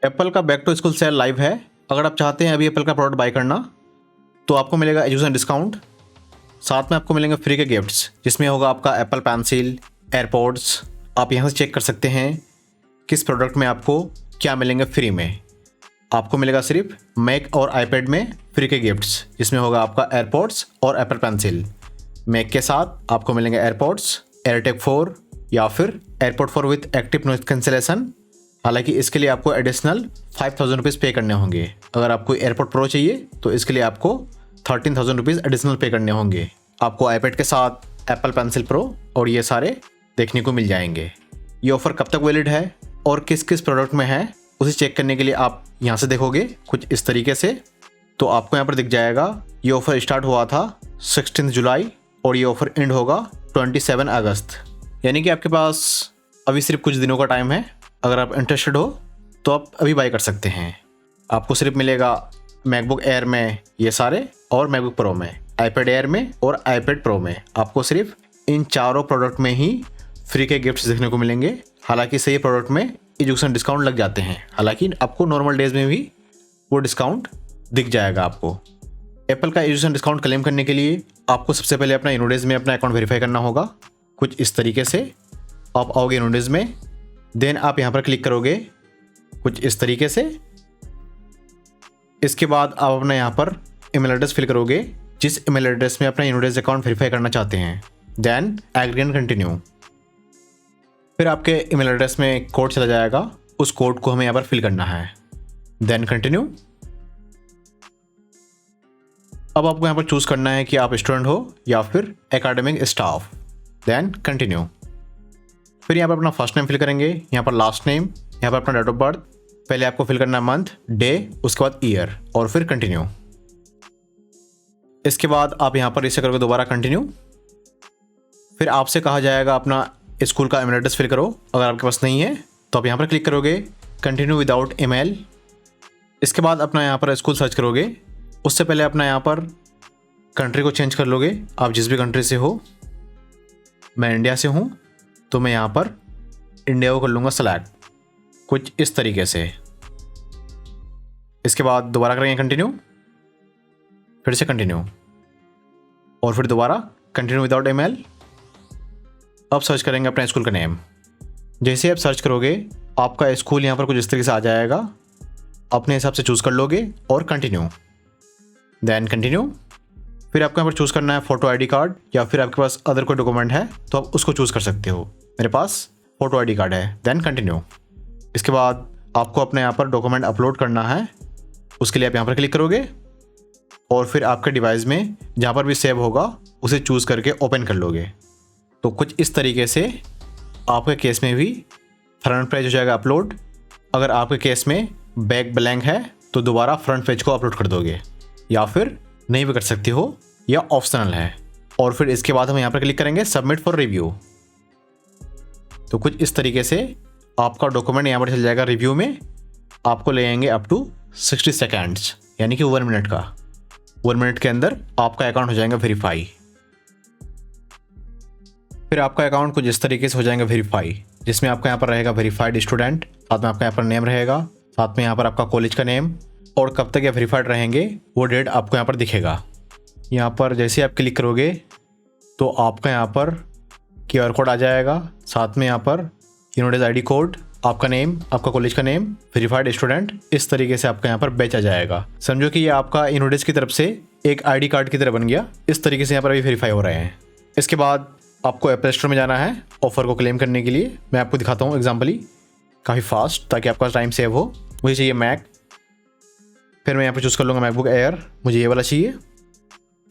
Apple का back to school sale live है। अगर आप चाहते हैं अभी एप्पल का प्रोडक्ट बाय करना तो आपको मिलेगा एजुकेशन डिस्काउंट, साथ में आपको मिलेंगे फ्री के गिफ्ट्स जिसमें होगा आपका एप्पल पेंसिल, एयरपॉड्स। आप यहाँ से चेक कर सकते हैं किस प्रोडक्ट में आपको क्या मिलेंगे फ्री में। आपको मिलेगा सिर्फ मैक और आईपैड में फ्री के गिफ्ट्स जिसमें होगा आपका एयरपॉड्स और एप्पल पेंसिल। मैक के साथ आपको मिलेंगे एयरपॉड्स, एयरटेक 4 या फिर AirPod 4 with active noise cancellation. हालांकि इसके लिए आपको एडिशनल 5000 रुपीज़ पे करने होंगे। अगर आपको एयरपॉड प्रो चाहिए तो इसके लिए आपको 13,000 रुपीज़ एडिशनल पे करने होंगे। आपको आईपैड के साथ एप्पल पेंसिल प्रो और ये सारे देखने को मिल जाएंगे। ये ऑफ़र कब तक वैलिड है और किस किस प्रोडक्ट में है उसे चेक करने के लिए आप यहाँ से देखोगे कुछ इस तरीके से। तो आपको यहाँ पर दिख जाएगा ये ऑफ़र स्टार्ट हुआ था 16 जुलाई और ये ऑफ़र एंड होगा 27 अगस्त। यानी कि आपके पास अभी सिर्फ कुछ दिनों का टाइम है। अगर आप इंटरेस्टेड हो तो आप अभी बाय कर सकते हैं। आपको सिर्फ मिलेगा मैकबुक एयर में ये सारे और मैकबुक प्रो में, आईपैड एयर में और आईपैड प्रो में। आपको सिर्फ इन चारों प्रोडक्ट में ही फ्री के गिफ्ट्स देखने को मिलेंगे। हालांकि सही प्रोडक्ट में एजुकेशन डिस्काउंट लग जाते हैं, हालांकि आपको नॉर्मल डेज में भी वो डिस्काउंट दिख जाएगा। आपको एप्पल का एजुकेशन डिस्काउंट क्लेम करने के लिए आपको सबसे पहले अपना इनोडेज में अपना अकाउंट वेरीफाई करना होगा। कुछ इस तरीके से आप आओगे इनोडेज में, देन आप यहाँ पर क्लिक करोगे कुछ इस तरीके से। इसके बाद आप अपना यहाँ पर ईमेल एड्रेस फिल करोगे जिस ईमेल एड्रेस में अपना इनोडेज अकाउंट वेरीफाई करना चाहते हैं। Then agree and continue. फिर आपके ईमेल एड्रेस में कोड चला जाएगा, उस कोड को हमें यहाँ पर फिल करना है। Then continue. अब आपको यहाँ पर चूज़ करना है कि आप स्टूडेंट हो या फिर एकेडमिक स्टाफ। Then continue. फिर यहाँ पर अपना फर्स्ट नेम फिल करेंगे, यहाँ पर लास्ट नेम, यहाँ पर अपना डेट ऑफ बर्थ। पहले आपको फिल करना है मंथ, डे, उसके बाद ईयर और फिर कंटिन्यू। इसके बाद आप यहाँ पर इसे करोगे दोबारा कंटिन्यू। फिर आपसे कहा जाएगा अपना स्कूल का ईमेल एड्रेस फिल करो। अगर आपके पास नहीं है तो आप यहाँ पर क्लिक करोगे कंटिन्यू विदाउट ईमेल। इसके बाद अपना यहाँ पर स्कूल सर्च करोगे। उससे पहले अपना यहाँ पर कंट्री को चेंज कर लोगे, आप जिस भी कंट्री से हो। मैं इंडिया से हूँ तो मैं यहाँ पर इंडिया को कर लूँगा सेलेक्ट, कुछ इस तरीके से। इसके बाद दोबारा करेंगे कंटिन्यू, फिर से कंटिन्यू और फिर दोबारा कंटिन्यू विदाउट ईमेल। अब सर्च करेंगे अपने स्कूल का नेम। जैसे आप सर्च करोगे आपका स्कूल यहाँ पर कुछ इस तरीके से आ जाएगा। अपने हिसाब से चूज़ कर लोगे और कंटिन्यू। Then continue. फिर आपको यहाँ पर चूज़ करना है फ़ोटो आईडी कार्ड या फिर आपके पास अदर कोई डॉक्यूमेंट है तो आप उसको चूज़ कर सकते हो। मेरे पास फ़ोटो आईडी कार्ड है। Then continue. इसके बाद आपको अपने यहाँ पर डॉक्यूमेंट अपलोड करना है। उसके लिए आप यहाँ पर क्लिक करोगे और फिर आपके डिवाइस में जहाँ पर भी सेव होगा उसे चूज़ करके ओपन कर लोगे। तो कुछ इस तरीके से आपके केस में भी फ्रंट पेज हो जाएगा अपलोड। अगर आपके केस में बैक ब्लैंक है तो दोबारा फ्रंट पेज को अपलोड कर दोगे, या फिर नहीं भी कर सकते हो, या ऑप्शनल है। और फिर इसके बाद हम यहाँ पर क्लिक करेंगे सबमिट फॉर रिव्यू। तो कुछ इस तरीके से आपका डॉक्यूमेंट यहाँ पर चल जाएगा रिव्यू में। आपको लगेंगे अप टू 60 सेकेंड्स, यानी कि 1 मिनट का। 1 मिनट के अंदर आपका अकाउंट हो जाएगा वेरीफाई। फिर आपका अकाउंट कुछ इस तरीके से हो जाएगा वेरीफाई, जिसमें आपका यहाँ पर रहेगा वेरीफाइड स्टूडेंट, साथ में आपका यहाँ पर नेम रहेगा, साथ में यहाँ पर आपका कॉलेज का नेम और कब तक ये वेरीफाइड रहेंगे वो डेट आपको यहाँ पर दिखेगा। यहाँ पर जैसे आप क्लिक करोगे तो आपका यहाँ पर QR कोड आ जाएगा, साथ में यहाँ पर इनोडेज ID कोड, आपका नेम, आपका कॉलेज का नेम, वेरीफाइड स्टूडेंट। इस तरीके से आपका यहाँ पर बैच आ जाएगा। समझो कि ये आपका इनोडेज की तरफ से एक ID कार्ड की तरह बन गया। इस तरीके से यहाँ पर अभी वेरीफाई हो रहे हैं। इसके बाद आपको एप्पल स्टोर में जाना है ऑफ़र को क्लेम करने के लिए। मैं आपको दिखाता हूँ एग्जाम्पली काफ़ी फास्ट, ताकि आपका टाइम सेव हो। मुझे चाहिए मैक, फिर मैं यहाँ पर चूज़ कर लूँगा मैकबुक एयर, मुझे ये वाला चाहिए।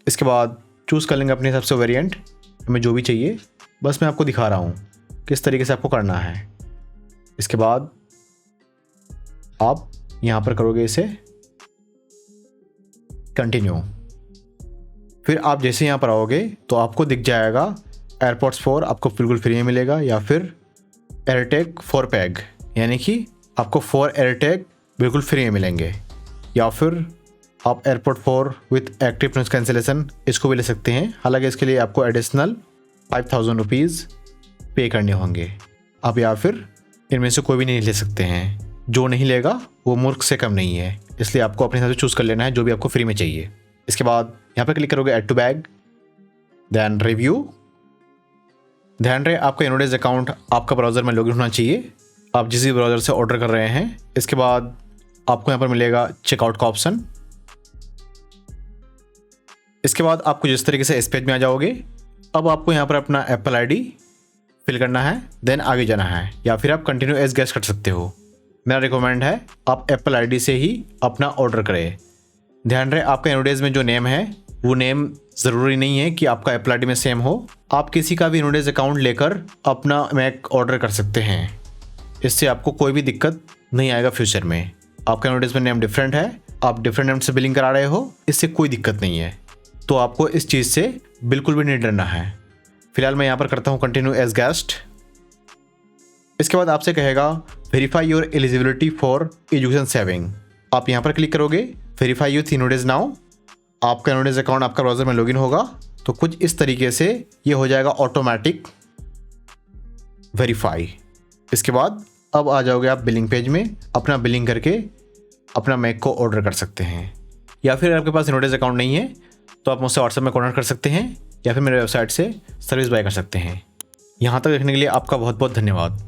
इसके बाद चूज़ कर लेंगे अपने हिसाब से वेरिएंट, हमें जो भी चाहिए। बस मैं आपको दिखा रहा हूँ किस तरीके से आपको करना है। इसके बाद आप यहाँ पर करोगे इसे कंटिन्यू। फिर आप जैसे यहाँ पर आओगे तो आपको दिख जाएगा एयरपॉड्स 4 आपको बिल्कुल फ्री में मिलेगा, या फिर एयरटेक 4 पैक, यानी कि आपको 4 एयरटेक बिल्कुल फ्री में मिलेंगे। या फिर आप AirPod 4 with active noise cancellation इसको भी ले सकते हैं। हालांकि इसके लिए आपको एडिशनल 5000 रुपीज़ पे करने होंगे। आप या फिर इनमें से कोई भी नहीं ले सकते हैं। जो नहीं लेगा वो मूर्ख से कम नहीं है, इसलिए आपको अपने हिसाब से चूज़ कर लेना है जो भी आपको फ्री में चाहिए। इसके बाद यहाँ पर क्लिक करोगे add to bag, then review. ध्यान रहे आपका इनोडेज अकाउंट आपका ब्राउज़र में लॉगिन होना चाहिए, आप जिस भी ब्राउज़र से ऑर्डर कर रहे हैं। इसके बाद आपको यहाँ पर मिलेगा चेकआउट का ऑप्शन। इसके बाद आपको जिस तरीके से इस पेज में आ जाओगे, अब आपको यहाँ पर अपना एप्पल आईडी फिल करना है, देन आगे जाना है, या फिर आप कंटिन्यू एज गेस्ट कर सकते हो। मेरा रिकमेंड है आप एप्पल आईडी से ही अपना ऑर्डर करें। ध्यान रहे आपका इनोडेज में जो नेम है वो नेम ज़रूरी नहीं है कि आपका एप्पल आईडी में सेम हो, आप किसी का भी इनोडेज अकाउंट लेकर अपना मैक ऑर्डर कर सकते हैं। इससे आपको कोई भी दिक्कत नहीं आएगा फ्यूचर में। आपका इनोडेज में नेम डिफरेंट है, आप डिफरेंट नेम से बिलिंग करा रहे हो, इससे कोई दिक्कत नहीं है, तो आपको इस चीज़ से बिल्कुल भी नहीं डरना है। फिलहाल मैं यहाँ पर करता हूँ कंटिन्यू एज गेस्ट। इसके बाद आपसे कहेगा verify your eligibility for education saving. आप यहाँ पर क्लिक करोगे, वेरीफाई यूथ इनोडेज नाउ। आपका इनोडेज अकाउंट आपका ब्राउज़र में लॉगिन होगा, तो कुछ इस तरीके से ये हो जाएगा ऑटोमेटिक वेरीफाई। इसके बाद अब आ जाओगे आप बिलिंग पेज में, अपना बिलिंग करके अपना मैक को ऑर्डर कर सकते हैं। या फिर आपके पास इनोडेज अकाउंट नहीं है तो आप मुझसे व्हाट्सएप में कॉन्टैक्ट कर सकते हैं, या फिर मेरे वेबसाइट से सर्विस बाय कर सकते हैं। यहाँ तक देखने के लिए आपका बहुत बहुत धन्यवाद।